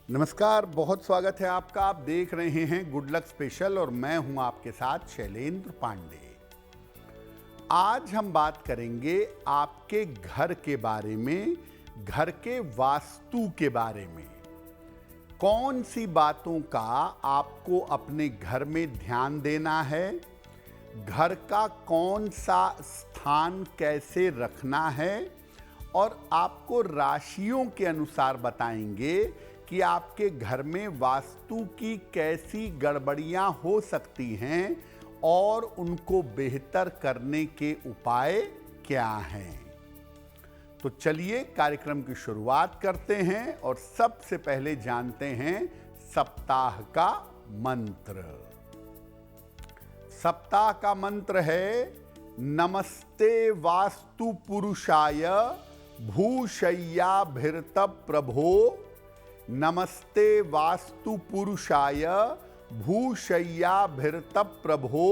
नमस्कार, बहुत स्वागत है आपका। आप देख रहे हैं गुड लक स्पेशल और मैं हूं आपके साथ शैलेंद्र पांडे। आज हम बात करेंगे आपके घर के बारे में, घर के वास्तु के बारे में। कौन सी बातों का आपको अपने घर में ध्यान देना है, घर का कौन सा स्थान कैसे रखना है, और आपको राशियों के अनुसार बताएंगे कि आपके घर में वास्तु की कैसी गड़बड़ियां हो सकती हैं और उनको बेहतर करने के उपाय क्या हैं। तो चलिए कार्यक्रम की शुरुआत करते हैं और सबसे पहले जानते हैं सप्ताह का मंत्र। सप्ताह का मंत्र है नमस्ते वास्तु पुरुषाय भूशय्याभिर्त प्रभो। नमस्ते वास्तु पुरुषाय भूशय्याभिर्त प्रभो।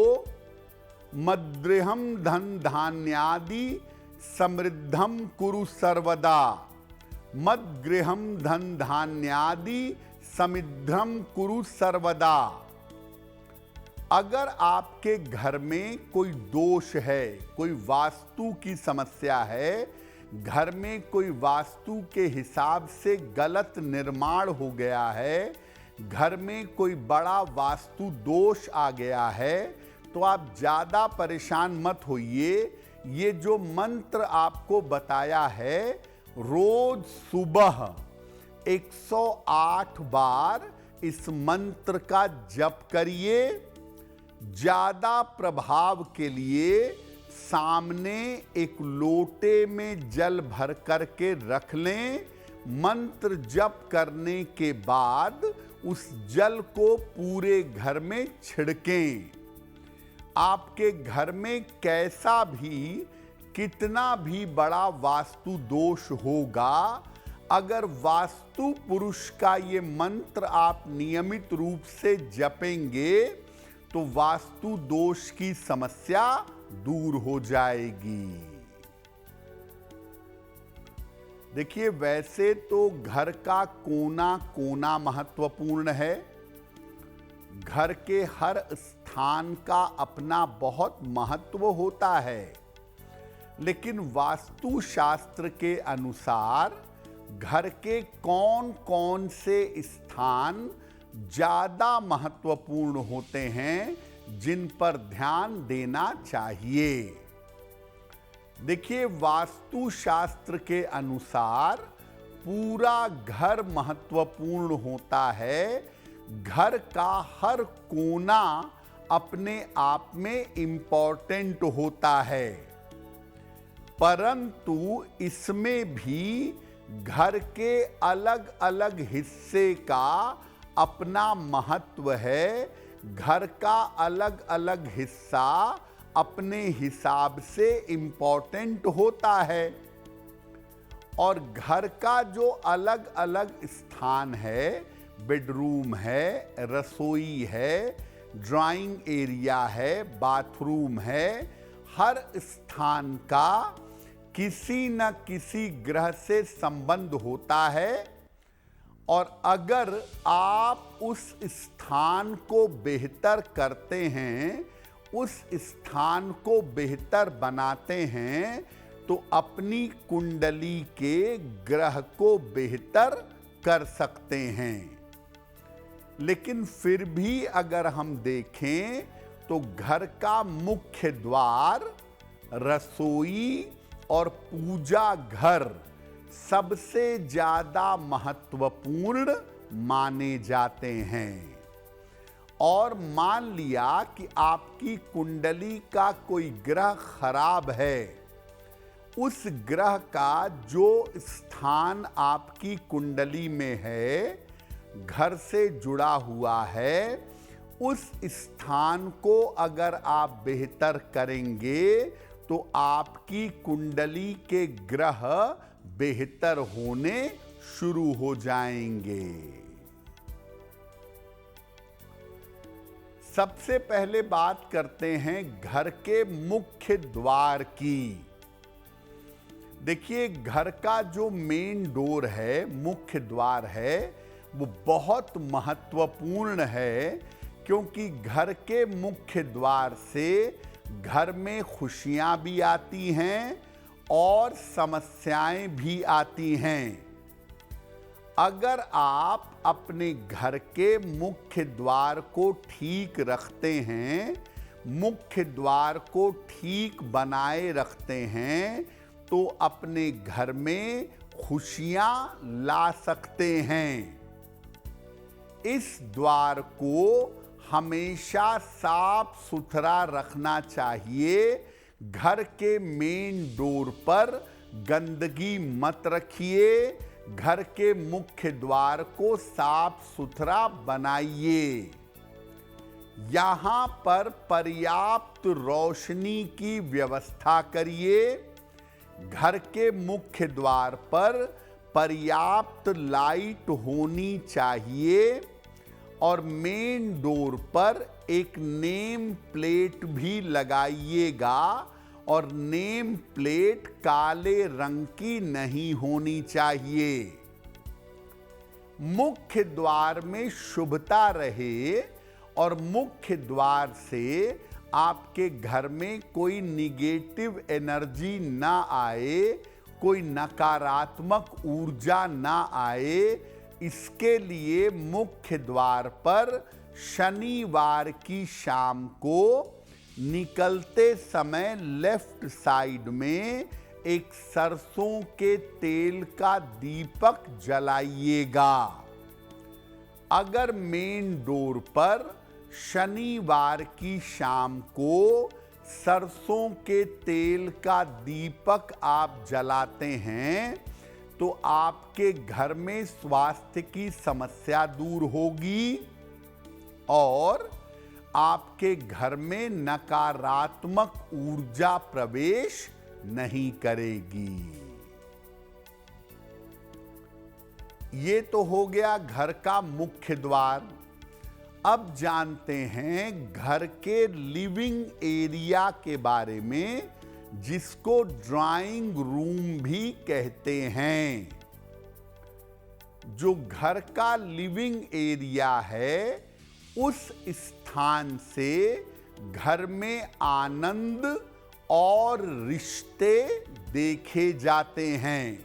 मद्गृहं धन धान्यादि समृद्धं कुरु सर्वदा। मद्गृहं धन धान्यादि समृद्धं कुरु सर्वदा। अगर आपके घर में कोई दोष है, कोई वास्तु की समस्या है, घर में कोई वास्तु के हिसाब से गलत निर्माण हो गया है, घर में कोई बड़ा वास्तु दोष आ गया है, तो आप ज़्यादा परेशान मत होइए। ये जो मंत्र आपको बताया है, रोज सुबह 108 बार इस मंत्र का जप करिए। ज़्यादा प्रभाव के लिए सामने एक लोटे में जल भर करके रख लें। मंत्र जप करने के बाद उस जल को पूरे घर में छिड़कें। आपके घर में कैसा भी, कितना भी बड़ा वास्तु दोष होगा, अगर वास्तु पुरुष का ये मंत्र आप नियमित रूप से जपेंगे तो वास्तु दोष की समस्या दूर हो जाएगी। देखिए, वैसे तो घर का कोना कोना महत्वपूर्ण है। घर के हर स्थान का अपना बहुत महत्व होता है, लेकिन वास्तु शास्त्र के अनुसार घर के कौन कौन से स्थान ज़्यादा महत्वपूर्ण होते हैं, जिन पर ध्यान देना चाहिए। देखिए, वास्तु शास्त्र के अनुसार पूरा घर महत्वपूर्ण होता है। घर का हर कोना अपने आप में इंपॉर्टेंट होता है, परंतु इसमें भी घर के अलग अलग हिस्से का अपना महत्व है। घर का अलग अलग हिस्सा अपने हिसाब से इंपॉर्टेंट होता है, और घर का जो अलग अलग स्थान है, बेडरूम है, रसोई है, ड्राइंग एरिया है, बाथरूम है, हर स्थान का किसी न किसी ग्रह से संबंध होता है। और अगर आप उस स्थान को बेहतर करते हैं, उस स्थान को बेहतर बनाते हैं, तो अपनी कुंडली के ग्रह को बेहतर कर सकते हैं। लेकिन फिर भी अगर हम देखें तो घर का मुख्य द्वार, रसोई और पूजा घर सबसे ज्यादा महत्वपूर्ण माने जाते हैं। और मान लिया कि आपकी कुंडली का कोई ग्रह खराब है, उस ग्रह का जो स्थान आपकी कुंडली में है, घर से जुड़ा हुआ है, उस स्थान को अगर आप बेहतर करेंगे तो आपकी कुंडली के ग्रह बेहतर होने शुरू हो जाएंगे। सबसे पहले बात करते हैं घर के मुख्य द्वार की। देखिए, घर का जो मेन डोर है, मुख्य द्वार है, वो बहुत महत्वपूर्ण है, क्योंकि घर के मुख्य द्वार से घर में खुशियां भी आती हैं और समस्याएं भी आती हैं। अगर आप अपने घर के मुख्य द्वार को ठीक रखते हैं, मुख्य द्वार को ठीक बनाए रखते हैं, तो अपने घर में खुशियां ला सकते हैं। इस द्वार को हमेशा साफ सुथरा रखना चाहिए। घर के मेन डोर पर गंदगी मत रखिए। घर के मुख्य द्वार को साफ सुथरा बनाइए। यहाँ पर पर्याप्त रोशनी की व्यवस्था करिए। घर के मुख्य द्वार पर पर्याप्त लाइट होनी चाहिए और मेन डोर पर एक नेम प्लेट भी लगाइएगा, और नेम प्लेट काले रंग की नहीं होनी चाहिए। मुख्य द्वार में शुभता रहे और मुख्य द्वार से आपके घर में कोई निगेटिव एनर्जी ना आए, कोई नकारात्मक ऊर्जा ना आए, इसके लिए मुख्य द्वार पर शनिवार की शाम को निकलते समय लेफ्ट साइड में एक सरसों के तेल का दीपक जलाइएगा। अगर मेन डोर पर शनिवार की शाम को सरसों के तेल का दीपक आप जलाते हैं, तो आपके घर में स्वास्थ्य की समस्या दूर होगी और आपके घर में नकारात्मक ऊर्जा प्रवेश नहीं करेगी। ये तो हो गया घर का मुख्य द्वार। अब जानते हैं घर के लिविंग एरिया के बारे में, जिसको ड्राइंग रूम भी कहते हैं। जो घर का लिविंग एरिया है, उस स्थान से घर में आनंद और रिश्ते देखे जाते हैं।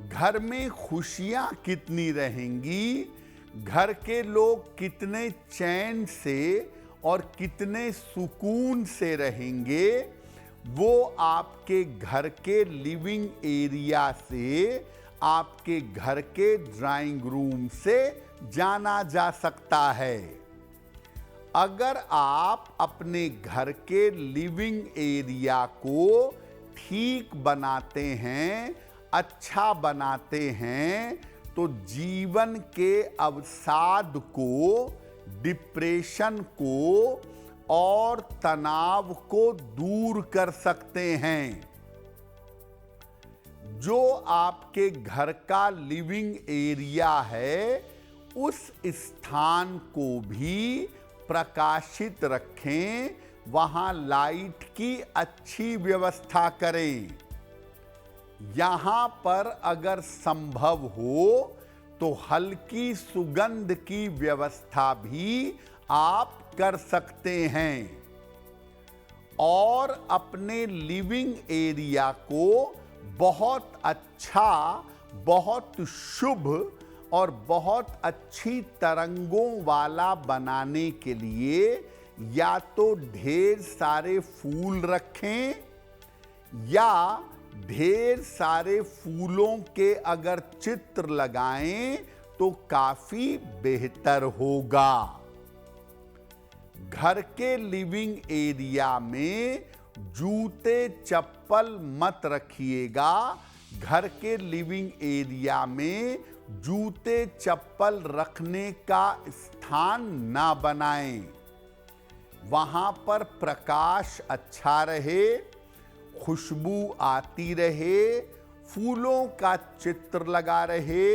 घर में खुशियां कितनी रहेंगी, घर के लोग कितने चैन से और कितने सुकून से रहेंगे, वो आपके घर के लिविंग एरिया से, आपके घर के ड्राइंग रूम से जाना जा सकता है। अगर आप अपने घर के लिविंग एरिया को ठीक बनाते हैं, अच्छा बनाते हैं, तो जीवन के अवसाद को, डिप्रेशन को और तनाव को दूर कर सकते हैं। जो आपके घर का लिविंग एरिया है, उस स्थान को भी प्रकाशित रखें, वहां लाइट की अच्छी व्यवस्था करें। यहां पर अगर संभव हो तो हल्की सुगंध की व्यवस्था भी आप कर सकते हैं और अपने लिविंग एरिया को बहुत अच्छा, बहुत शुभ और बहुत अच्छी तरंगों वाला बनाने के लिए या तो ढेर सारे फूल रखें या ढेर सारे फूलों के अगर चित्र लगाएं तो काफी बेहतर होगा। घर के लिविंग एरिया में जूते चप्पल मत रखिएगा। घर के लिविंग एरिया में जूते चप्पल रखने का स्थान ना बनाएं। वहां पर प्रकाश अच्छा रहे, खुशबू आती रहे, फूलों का चित्र लगा रहे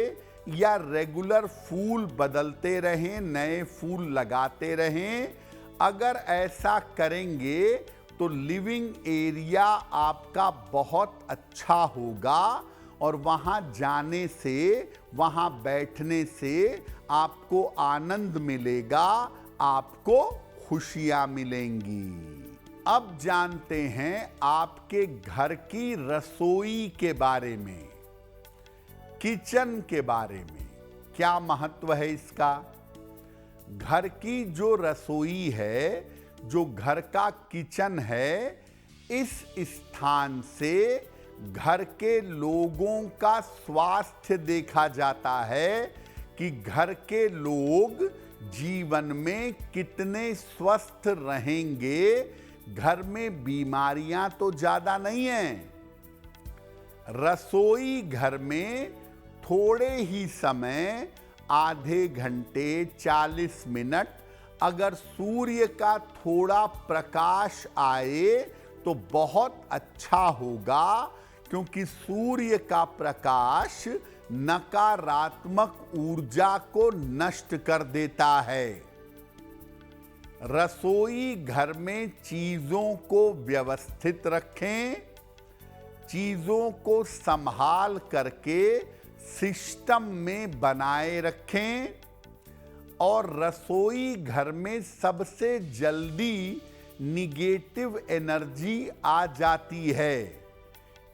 या रेगुलर फूल बदलते रहें, नए फूल लगाते रहें। अगर ऐसा करेंगे तो लिविंग एरिया आपका बहुत अच्छा होगा और वहाँ जाने से, वहाँ बैठने से आपको आनंद मिलेगा, आपको खुशियाँ मिलेंगी। अब जानते हैं आपके घर की रसोई के बारे में, किचन के बारे में। क्या महत्व है इसका? घर की जो रसोई है, जो घर का किचन है, इस स्थान से घर के लोगों का स्वास्थ्य देखा जाता है कि घर के लोग जीवन में कितने स्वस्थ रहेंगे। घर में बीमारियां तो ज्यादा नहीं हैं। रसोई घर में थोड़े ही समय, आधे घंटे, 40 मिनट, अगर सूर्य का थोड़ा प्रकाश आए तो बहुत अच्छा होगा, क्योंकि सूर्य का प्रकाश नकारात्मक ऊर्जा को नष्ट कर देता है। रसोई घर में चीजों को व्यवस्थित रखें, चीजों को संभाल करके सिस्टम में बनाए रखें। और रसोई घर में सबसे जल्दी निगेटिव एनर्जी आ जाती है।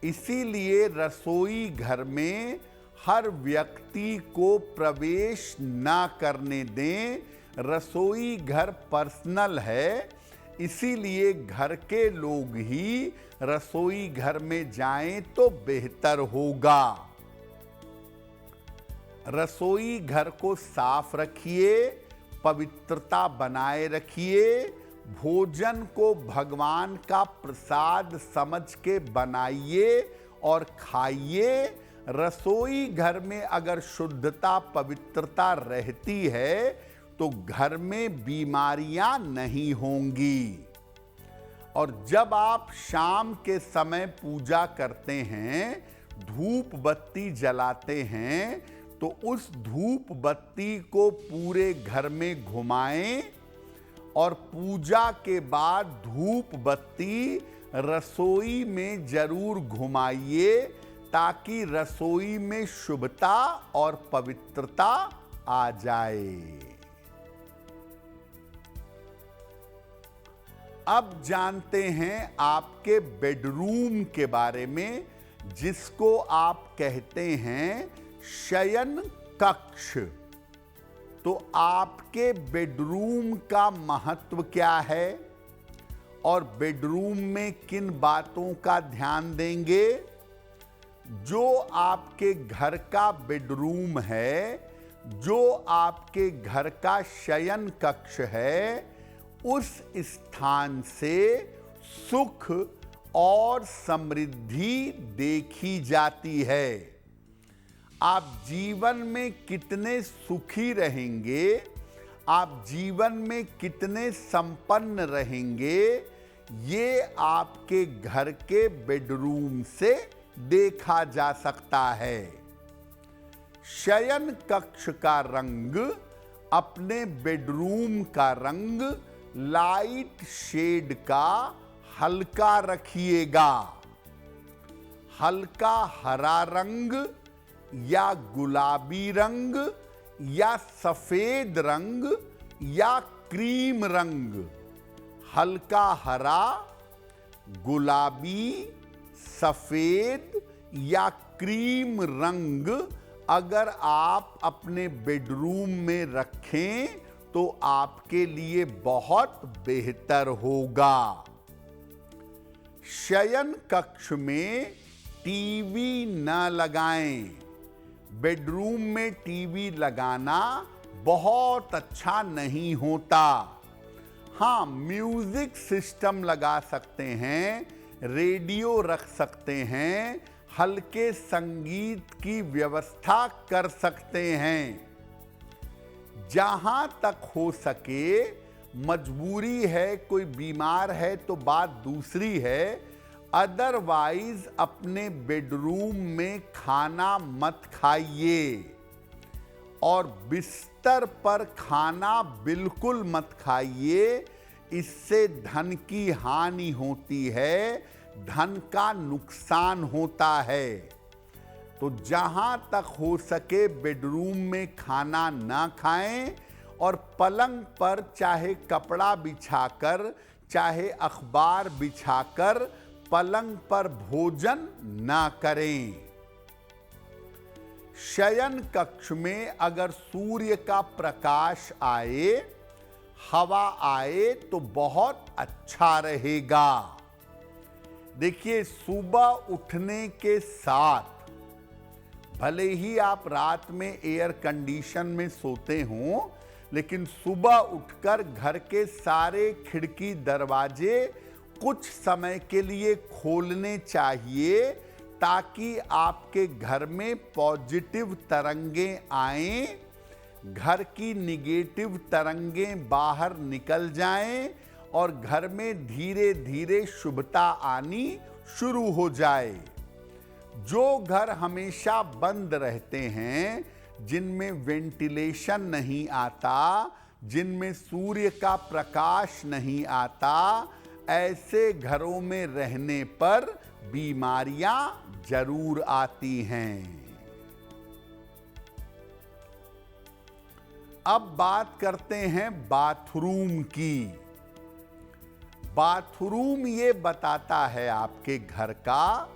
इसीलिए रसोई घर में हर व्यक्ति को प्रवेश ना करने दें। रसोई घर पर्सनल है, इसीलिए घर के लोग ही रसोई घर में जाएं तो बेहतर होगा। रसोई घर को साफ रखिए, पवित्रता बनाए रखिए, भोजन को भगवान का प्रसाद समझ के बनाइए और खाइए। रसोई घर में अगर शुद्धता, पवित्रता रहती है तो घर में बीमारियां नहीं होंगी। और जब आप शाम के समय पूजा करते हैं, धूप बत्ती जलाते हैं, तो उस धूप बत्ती को पूरे घर में घुमाएं और पूजा के बाद धूप बत्ती रसोई में जरूर घुमाइए, ताकि रसोई में शुभता और पवित्रता आ जाए। अब जानते हैं आपके बेडरूम के बारे में, जिसको आप कहते हैं शयन कक्ष। तो आपके बेडरूम का महत्व क्या है और बेडरूम में किन बातों का ध्यान देंगे? जो आपके घर का बेडरूम है, जो आपके घर का शयन कक्ष है, उस स्थान से सुख और समृद्धि देखी जाती है। आप जीवन में कितने सुखी रहेंगे, आप जीवन में कितने संपन्न रहेंगे, ये आपके घर के बेडरूम से देखा जा सकता है। शयन कक्ष का रंग, अपने बेडरूम का रंग लाइट शेड का हल्का रखिएगा। हल्का हरा रंग या गुलाबी रंग या सफेद रंग या क्रीम रंग। हल्का हरा, गुलाबी, सफेद या क्रीम रंग अगर आप अपने बेडरूम में रखें तो आपके लिए बहुत बेहतर होगा। शयन कक्ष में टीवी न लगाएं। बेडरूम में टीवी लगाना बहुत अच्छा नहीं होता। हाँ, म्यूजिक सिस्टम लगा सकते हैं, रेडियो रख सकते हैं, हल्के संगीत की व्यवस्था कर सकते हैं। जहां तक हो सके, मजबूरी है, कोई बीमार है तो बात दूसरी है, अदरवाइज अपने बेडरूम में खाना मत खाइए और बिस्तर पर खाना बिल्कुल मत खाइए। इससे धन की हानि होती है, धन का नुकसान होता है। तो जहां तक हो सके बेडरूम में खाना ना खाएं और पलंग पर चाहे कपड़ा बिछाकर चाहे अखबार बिछाकर पलंग पर भोजन ना करें। शयन कक्ष में अगर सूर्य का प्रकाश आए, हवा आए तो बहुत अच्छा रहेगा। देखिए, सुबह उठने के साथ भले ही आप रात में एयर कंडीशन में सोते हों, लेकिन सुबह उठकर घर के सारे खिड़की दरवाजे कुछ समय के लिए खोलने चाहिए, ताकि आपके घर में पॉजिटिव तरंगें आएं, घर की निगेटिव तरंगें बाहर निकल जाएं और घर में धीरे धीरे शुभता आनी शुरू हो जाए। जो घर हमेशा बंद रहते हैं, जिनमें वेंटिलेशन नहीं आता, जिनमें सूर्य का प्रकाश नहीं आता, ऐसे घरों में रहने पर बीमारियां जरूर आती हैं। अब बात करते हैं बाथरूम की। बाथरूम ये बताता है आपके घर का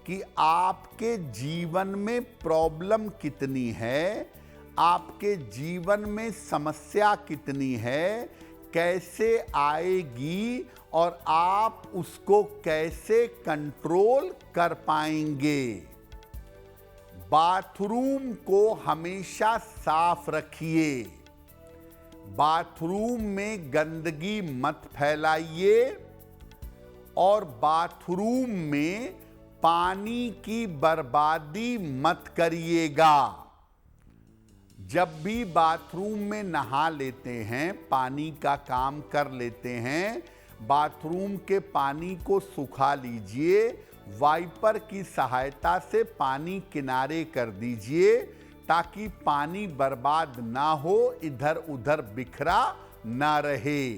कि आपके जीवन में प्रॉब्लम कितनी है, आपके जीवन में समस्या कितनी है, कैसे आएगी और आप उसको कैसे कंट्रोल कर पाएंगे। बाथरूम को हमेशा साफ रखिए। बाथरूम में गंदगी मत फैलाइए और बाथरूम में पानी की बर्बादी मत करिएगा। जब भी बाथरूम में नहा लेते हैं, पानी का काम कर लेते हैं, बाथरूम के पानी को सुखा लीजिए, वाइपर की सहायता से पानी किनारे कर दीजिए, ताकि पानी बर्बाद ना हो, इधर उधर बिखरा ना रहे।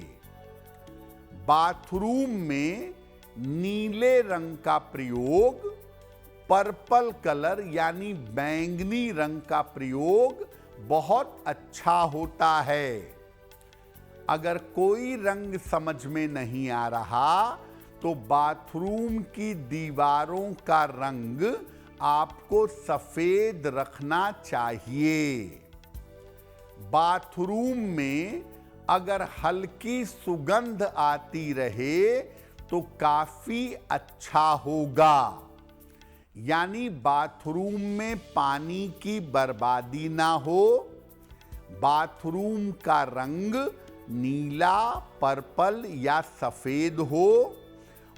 बाथरूम में नीले रंग का प्रयोग, पर्पल कलर यानी बैंगनी रंग का प्रयोग बहुत अच्छा होता है। अगर कोई रंग समझ में नहीं आ रहा तो बाथरूम की दीवारों का रंग आपको सफेद रखना चाहिए। बाथरूम में अगर हल्की सुगंध आती रहे तो काफी अच्छा होगा। यानी बाथरूम में पानी की बर्बादी ना हो, बाथरूम का रंग नीला, पर्पल या सफेद हो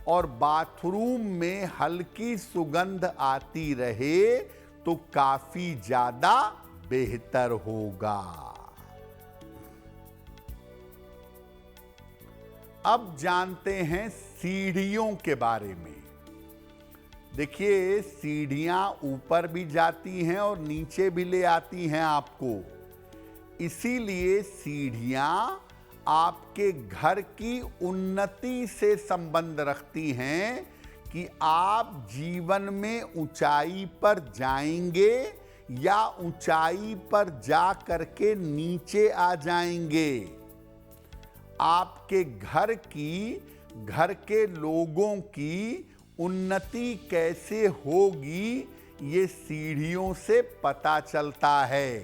और बाथरूम में हल्की सुगंध आती रहे तो काफी ज्यादा बेहतर होगा। अब जानते हैं सीढ़ियों के बारे में। देखिए, सीढ़ियां ऊपर भी जाती हैं और नीचे भी ले आती हैं आपको। इसीलिए सीढ़ियां आपके घर की उन्नति से संबंध रखती हैं कि आप जीवन में ऊंचाई पर जाएंगे या ऊंचाई पर जा करके नीचे आ जाएंगे। आपके घर के लोगों की उन्नति कैसे होगी, ये सीढ़ियों से पता चलता है।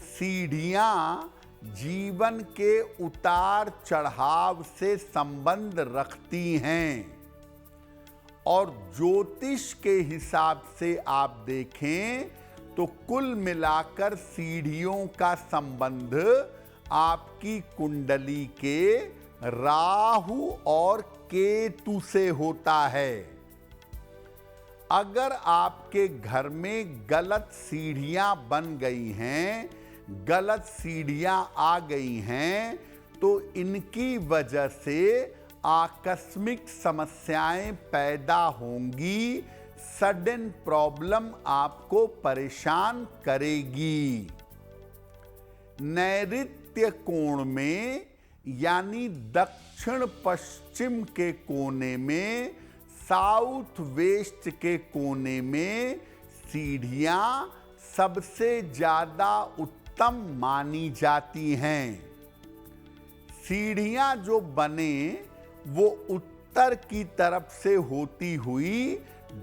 सीढ़ियां जीवन के उतार चढ़ाव से संबंध रखती हैं और ज्योतिष के हिसाब से आप देखें तो कुल मिलाकर सीढ़ियों का संबंध आपकी कुंडली के राहु और केतु से होता है। अगर आपके घर में गलत सीढ़ियां बन गई हैं, गलत सीढ़ियां आ गई हैं, तो इनकी वजह से आकस्मिक समस्याएं पैदा होंगी, सडन प्रॉब्लम आपको परेशान करेगी। नैऋत्य कोण में यानी दक्षिण पश्चिम के कोने में, साउथ वेस्ट के कोने में सीढ़ियां सबसे ज्यादा उत्तम मानी जाती हैं। सीढ़ियां जो बने वो उत्तर की तरफ से होती हुई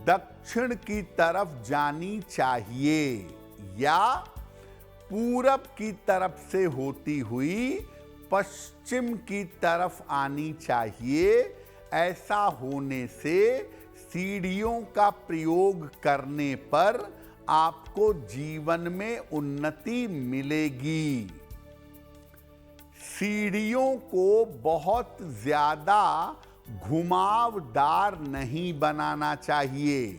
दक्षिण की तरफ जानी चाहिए या पूरब की तरफ से होती हुई पश्चिम की तरफ आनी चाहिए। ऐसा होने से सीढ़ियों का प्रयोग करने पर आपको जीवन में उन्नति मिलेगी। सीढ़ियों को बहुत ज्यादा घुमावदार नहीं बनाना चाहिए।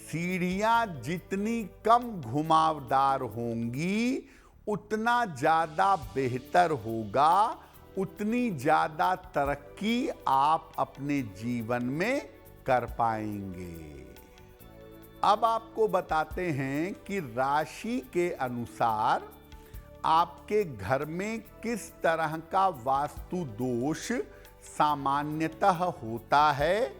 सीढ़ियां जितनी कम घुमावदार होंगी उतना ज्यादा बेहतर होगा, उतनी ज्यादा तरक्की आप अपने जीवन में कर पाएंगे। अब आपको बताते हैं कि राशि के अनुसार आपके घर में किस तरह का वास्तु दोष सामान्यतः होता है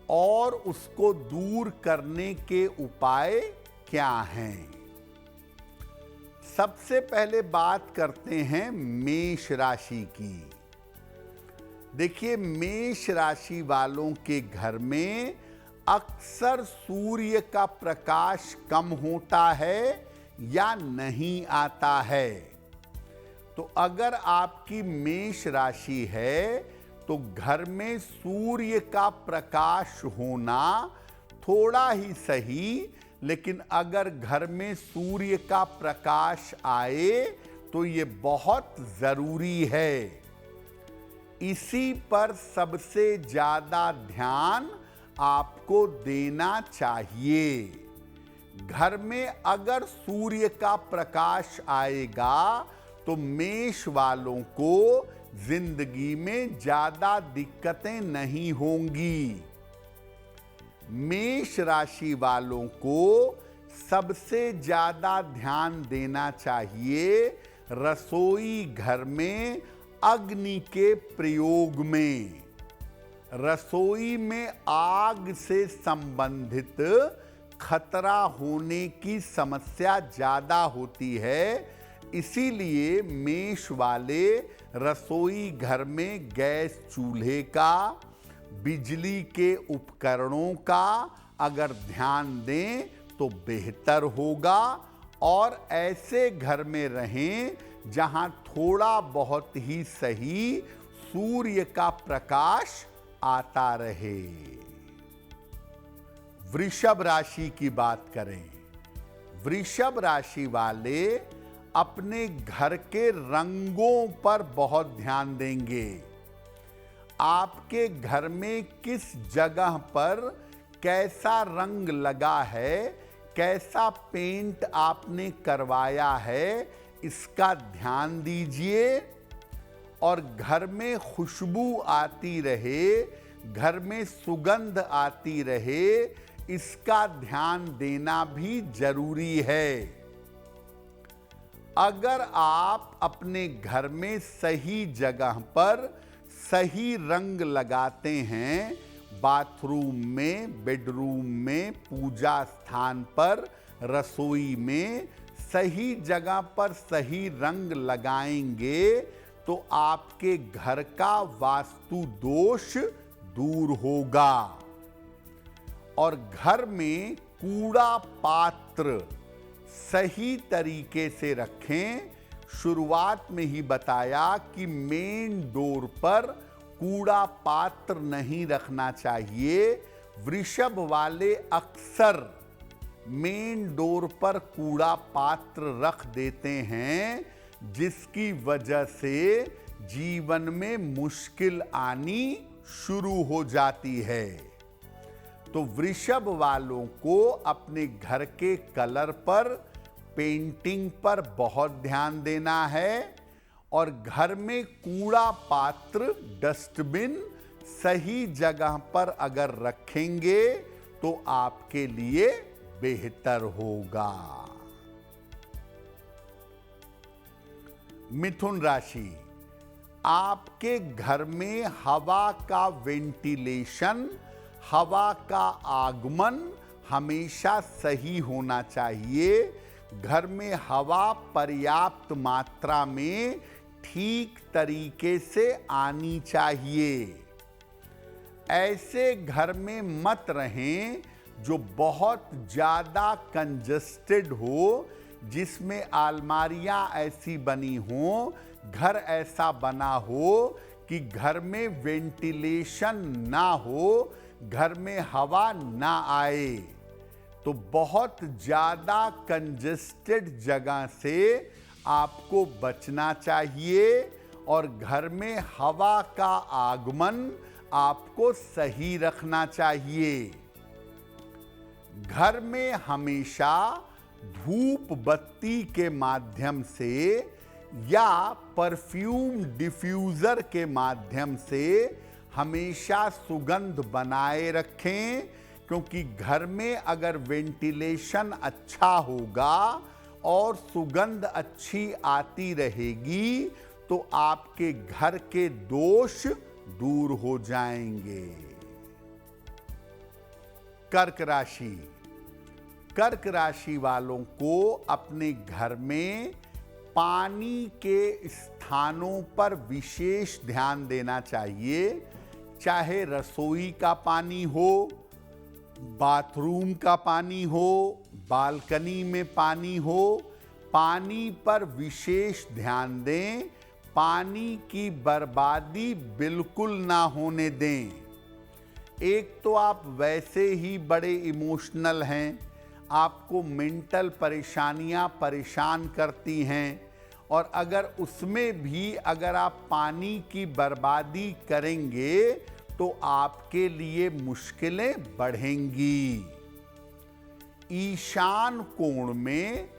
और उसको दूर करने के उपाय क्या हैं। सबसे पहले बात करते हैं मेष राशि की। देखिए, मेष राशि वालों के घर में अक्सर सूर्य का प्रकाश कम होता है या नहीं आता है। तो अगर आपकी मेष राशि है तो घर में सूर्य का प्रकाश होना थोड़ा ही सही, लेकिन अगर घर में सूर्य का प्रकाश आए तो ये बहुत जरूरी है। इसी पर सबसे ज्यादा ध्यान आपको देना चाहिए। घर में अगर सूर्य का प्रकाश आएगा तो मेष वालों को जिंदगी में ज्यादा दिक्कतें नहीं होंगी। मेष राशि वालों को सबसे ज्यादा ध्यान देना चाहिए रसोई घर में अग्नि के प्रयोग में। रसोई में आग से संबंधित खतरा होने की समस्या ज्यादा होती है। इसीलिए मेष वाले रसोई घर में गैस चूल्हे का, बिजली के उपकरणों का अगर ध्यान दें तो बेहतर होगा और ऐसे घर में रहें जहां थोड़ा बहुत ही सही सूर्य का प्रकाश आता रहे। वृषभ राशि की बात करें। वृषभ राशि वाले अपने घर के रंगों पर बहुत ध्यान देंगे। आपके घर में किस जगह पर कैसा रंग लगा है, कैसा पेंट आपने करवाया है, इसका ध्यान दीजिए। और घर में खुशबू आती रहे, घर में सुगंध आती रहे, इसका ध्यान देना भी जरूरी है। अगर आप अपने घर में सही जगह पर सही रंग लगाते हैं, बाथरूम में, बेडरूम में, पूजा स्थान पर, रसोई में सही जगह पर सही रंग लगाएंगे तो आपके घर का वास्तु दोष दूर होगा। और घर में कूड़ा पात्र सही तरीके से रखें। शुरुआत में ही बताया कि मेन डोर पर कूड़ा पात्र नहीं रखना चाहिए। वृषभ वाले अक्सर मेन डोर पर कूड़ा पात्र रख देते हैं, जिसकी वजह से जीवन में मुश्किल आनी शुरू हो जाती है। तो वृषभ वालों को अपने घर के कलर पर, पेंटिंग पर बहुत ध्यान देना है और घर में कूड़ा पात्र, डस्टबिन सही जगह पर अगर रखेंगे तो आपके लिए बेहतर होगा। मिथुन राशि, आपके घर में हवा का वेंटिलेशन, हवा का आगमन हमेशा सही होना चाहिए। घर में हवा पर्याप्त मात्रा में ठीक तरीके से आनी चाहिए। ऐसे घर में मत रहें जो बहुत ज़्यादा कंजस्टेड हो, जिसमें अलमारियां ऐसी बनी हों, घर ऐसा बना हो कि घर में वेंटिलेशन ना हो, घर में हवा ना आए। तो बहुत ज़्यादा कंजस्टेड जगह से आपको बचना चाहिए और घर में हवा का आगमन आपको सही रखना चाहिए। घर में हमेशा धूप बत्ती के माध्यम से या परफ्यूम डिफ्यूज़र के माध्यम से हमेशा सुगंध बनाए रखें, क्योंकि घर में अगर वेंटिलेशन अच्छा होगा और सुगंध अच्छी आती रहेगी तो आपके घर के दोष दूर हो जाएंगे। कर्क राशि। कर्क राशि वालों को अपने घर में पानी के स्थानों पर विशेष ध्यान देना चाहिए। चाहे रसोई का पानी हो, बाथरूम का पानी हो, बालकनी में पानी हो, पानी पर विशेष ध्यान दें। पानी की बर्बादी बिल्कुल ना होने दें। एक तो आप वैसे ही बड़े इमोशनल हैं, आपको मेंटल परेशानियां परेशान करती हैं, और अगर उसमें भी अगर आप पानी की बर्बादी करेंगे तो आपके लिए मुश्किलें बढ़ेंगी। ईशान कोण में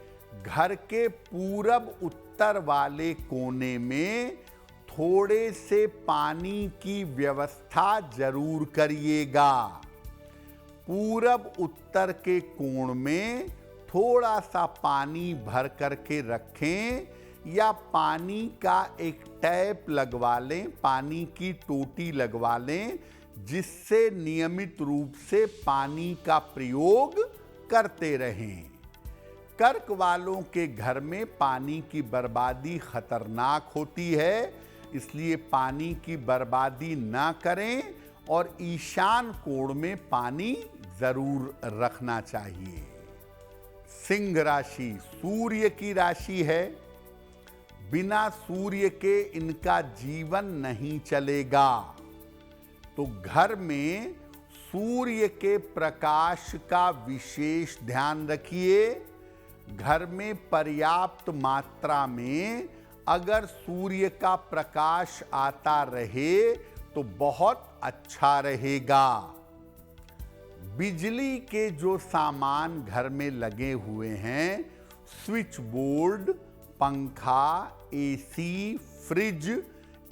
घर के पूरब उत्तर वाले कोने में थोड़े से पानी की व्यवस्था जरूर करिएगा। पूरब उत्तर के कोण में थोड़ा सा पानी भर करके रखें या पानी का एक टैप लगवा लें, पानी की टोटी लगवा लें, जिससे नियमित रूप से पानी का प्रयोग करते रहें। कर्क वालों के घर में पानी की बर्बादी खतरनाक होती है, इसलिए पानी की बर्बादी ना करें और ईशान कोण में पानी जरूर रखना चाहिए। सिंह राशि सूर्य की राशि है। बिना सूर्य के इनका जीवन नहीं चलेगा। तो घर में सूर्य के प्रकाश का विशेष ध्यान रखिए। घर में पर्याप्त मात्रा में अगर सूर्य का प्रकाश आता रहे तो बहुत अच्छा रहेगा। बिजली के जो सामान घर में लगे हुए हैं, स्विच बोर्ड, पंखा, एसी, फ्रिज,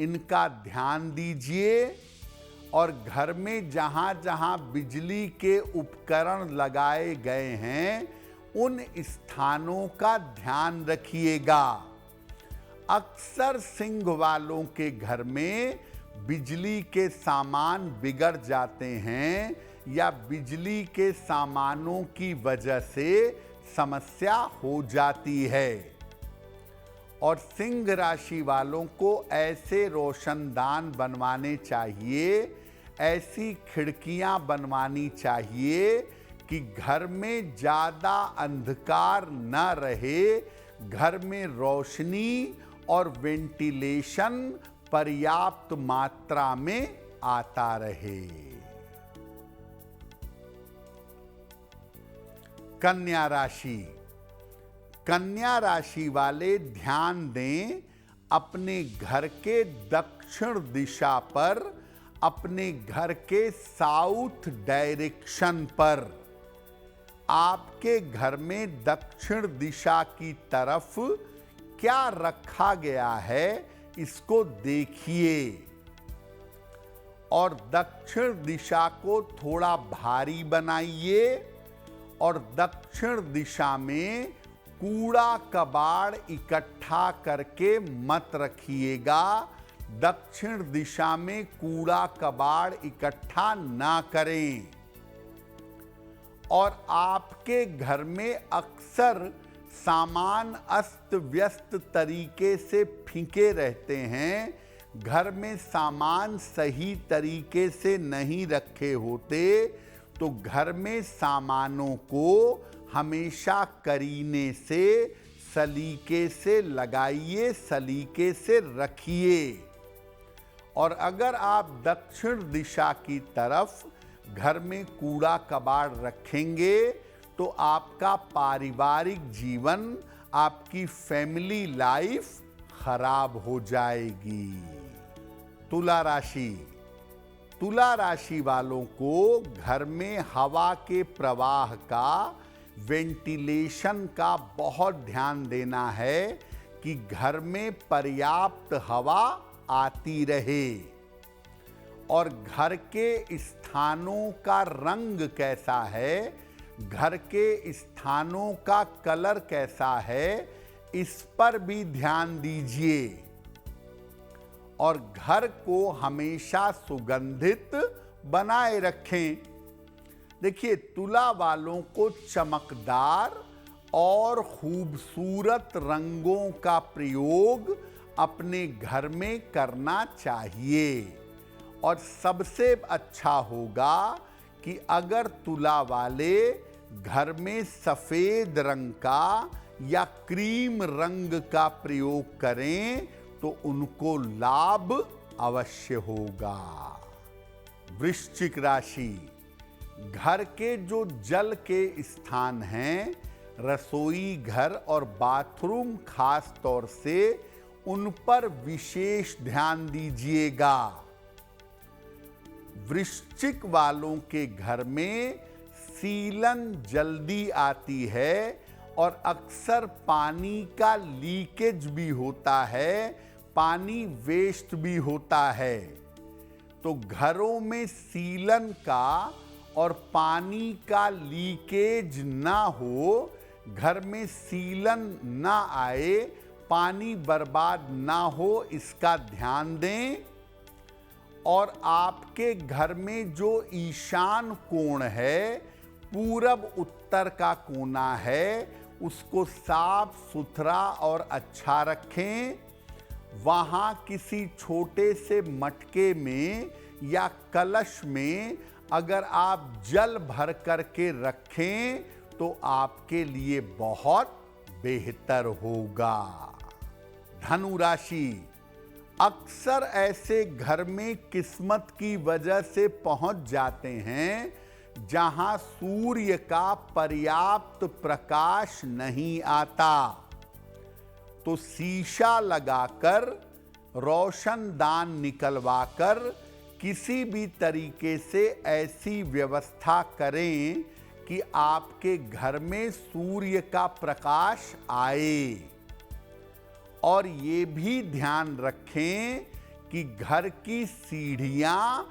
इनका ध्यान दीजिए। और घर में जहां जहां बिजली के उपकरण लगाए गए हैं, उन स्थानों का ध्यान रखिएगा। अक्सर सिंह वालों के घर में बिजली के सामान बिगड़ जाते हैं या बिजली के सामानों की वजह से समस्या हो जाती है। और सिंह राशि वालों को ऐसे रोशनदान बनवाने चाहिए, ऐसी खिड़कियां बनवानी चाहिए कि घर में ज़्यादा अंधकार न रहे, घर में रोशनी और वेंटिलेशन पर्याप्त मात्रा में आता रहे। कन्या राशि। कन्या राशि वाले ध्यान दें, अपने घर के दक्षिण दिशा पर, अपने घर के साउथ डायरेक्शन पर। आपके घर में दक्षिण दिशा की तरफ क्या रखा गया है, इसको देखिए। और दक्षिण दिशा को थोड़ा भारी बनाइए और दक्षिण दिशा में कूड़ा कबाड़ इकट्ठा करके मत रखिएगा। दक्षिण दिशा में कूड़ा कबाड़ इकट्ठा ना करें। और आपके घर में अक्सर सामान अस्त व्यस्त तरीके से फेंके रहते हैं, घर में सामान सही तरीके से नहीं रखे होते, तो घर में सामानों को हमेशा करीने से, सलीके से लगाइए, सलीके से रखिए। और अगर आप दक्षिण दिशा की तरफ घर में कूड़ा कबाड़ रखेंगे तो आपका पारिवारिक जीवन, आपकी फैमिली लाइफ खराब हो जाएगी। तुला राशि, तुला राशि वालों को घर में हवा के प्रवाह का, वेंटिलेशन का बहुत ध्यान देना है कि घर में पर्याप्त हवा आती रहे। और घर के स्थानों का रंग कैसा है, घर के स्थानों का कलर कैसा है, इस पर भी ध्यान दीजिए। और घर को हमेशा सुगंधित बनाए रखें। देखिए, तुला वालों को चमकदार और खूबसूरत रंगों का प्रयोग अपने घर में करना चाहिए। और सबसे अच्छा होगा कि अगर तुला वाले घर में सफेद रंग का या क्रीम रंग का प्रयोग करें तो उनको लाभ अवश्य होगा। वृश्चिक राशि, घर के जो जल के स्थान हैं, रसोई घर और बाथरूम खास तौर से, उन पर विशेष ध्यान दीजिएगा। वृश्चिक वालों के घर में सीलन जल्दी आती है और अक्सर पानी का लीकेज भी होता है, पानी वेस्ट भी होता है। तो घरों में सीलन का और पानी का लीकेज ना हो, घर में सीलन ना आए, पानी बर्बाद ना हो, इसका ध्यान दें। और आपके घर में जो ईशान कोण है, पूरब उत्तर का कोना है, उसको साफ सुथरा और अच्छा रखें। वहाँ किसी छोटे से मटके में या कलश में अगर आप जल भर करके रखें तो आपके लिए बहुत बेहतर होगा। धनु राशि, अक्सर ऐसे घर में किस्मत की वजह से पहुंच जाते हैं जहां सूर्य का पर्याप्त प्रकाश नहीं आता। तो शीशा लगाकर, रोशनदान निकलवाकर किसी भी तरीके से ऐसी व्यवस्था करें कि आपके घर में सूर्य का प्रकाश आए। और ये भी ध्यान रखें कि घर की सीढ़ियां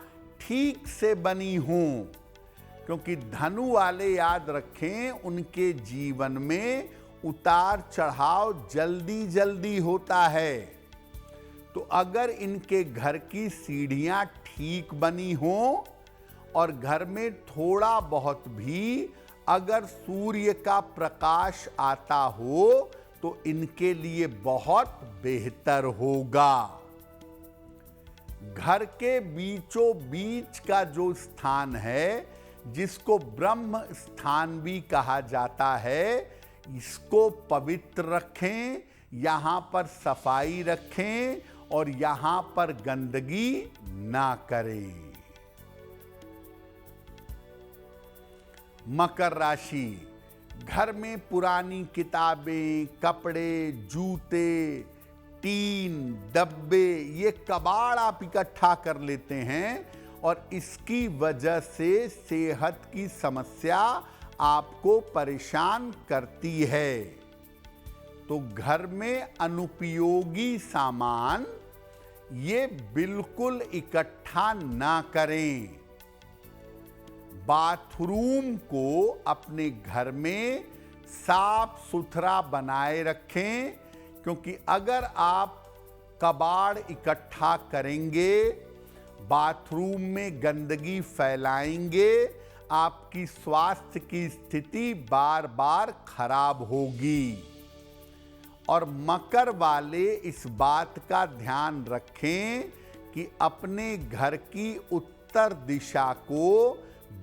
ठीक से बनी हों, क्योंकि धनु वाले याद रखें, उनके जीवन में उतार चढ़ाव जल्दी जल्दी होता है। तो अगर इनके घर की सीढ़ियां ठीक बनी हों और घर में थोड़ा बहुत भी अगर सूर्य का प्रकाश आता हो तो इनके लिए बहुत बेहतर होगा। घर के बीचों बीच का जो स्थान है, जिसको ब्रह्म स्थान भी कहा जाता है, इसको पवित्र रखें, यहाँ पर सफाई रखें और यहाँ पर गंदगी ना करें। मकर राशि, घर में पुरानी किताबें, कपड़े, जूते, टीन, डब्बे, ये कबाड़ आप इकट्ठा कर लेते हैं और इसकी वजह से सेहत की समस्या आपको परेशान करती है। तो घर में अनुपयोगी सामान ये बिल्कुल इकट्ठा ना करें। बाथरूम को अपने घर में साफ सुथरा बनाए रखें, क्योंकि अगर आप कबाड़ इकट्ठा करेंगे, बाथरूम में गंदगी फैलाएंगे, आपकी स्वास्थ्य की स्थिति बार बार खराब होगी। और मकर वाले इस बात का ध्यान रखें कि अपने घर की उत्तर दिशा को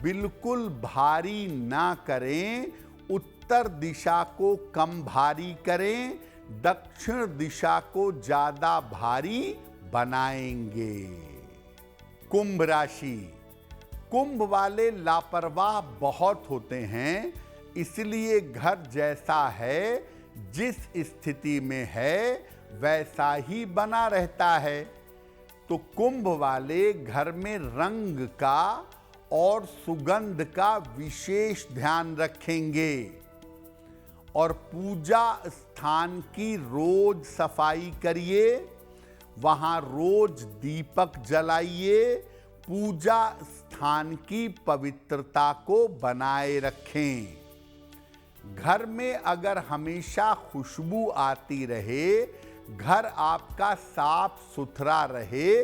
बिल्कुल भारी ना करें, उत्तर दिशा को कम भारी करें, दक्षिण दिशा को ज्यादा भारी बनाएंगे। कुंभ राशि। कुंभ वाले लापरवाह बहुत होते हैं, इसलिए घर जैसा है, जिस स्थिति में है वैसा ही बना रहता है। तो कुंभ वाले घर में रंग का और सुगंध का विशेष ध्यान रखेंगे और पूजा स्थान की रोज सफाई करिए, वहां रोज दीपक जलाइए, पूजा स्थान की पवित्रता को बनाए रखें। घर में अगर हमेशा खुशबू आती रहे, घर आपका साफ सुथरा रहे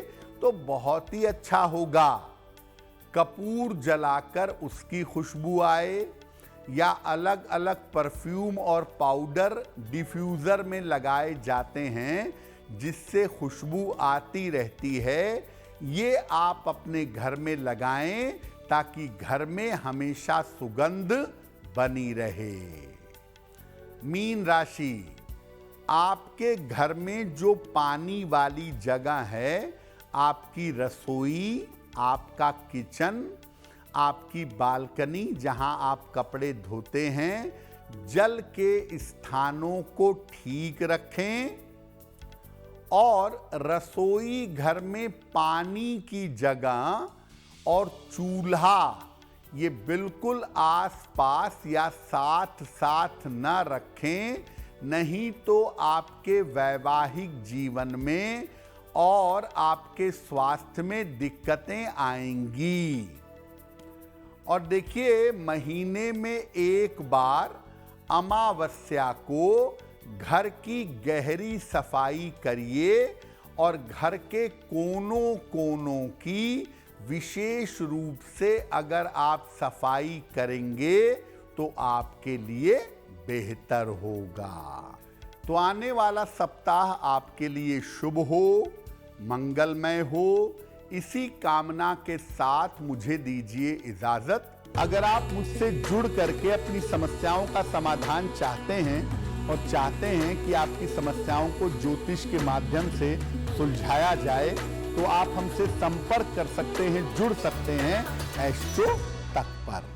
तो बहुत ही अच्छा होगा। कपूर जलाकर उसकी खुशबू आए या अलग अलग परफ्यूम और पाउडर डिफ्यूज़र में लगाए जाते हैं जिससे खुशबू आती रहती है, ये आप अपने घर में लगाएं ताकि घर में हमेशा सुगंध बनी रहे। मीन राशि। आपके घर में जो पानी वाली जगह है, आपकी रसोई, आपका किचन, आपकी बालकनी जहां आप कपड़े धोते हैं, जल के स्थानों को ठीक रखें और रसोई घर में पानी की जगह और चूल्हा ये बिल्कुल आसपास या साथ साथ न रखें, नहीं तो आपके वैवाहिक जीवन में और आपके स्वास्थ्य में दिक्कतें आएंगी। और देखिए, महीने में एक बार अमावस्या को घर की गहरी सफाई करिए और घर के कोनों कोनों की विशेष रूप से अगर आप सफाई करेंगे तो आपके लिए बेहतर होगा। तो आने वाला सप्ताह आपके लिए शुभ हो, मंगलमय हो, इसी कामना के साथ मुझे दीजिए इजाजत। अगर आप मुझसे जुड़ करके अपनी समस्याओं का समाधान चाहते हैं और चाहते हैं कि आपकी समस्याओं को ज्योतिष के माध्यम से सुलझाया जाए, तो आप हमसे संपर्क कर सकते हैं, जुड़ सकते हैं एस्ट्रो तक पर।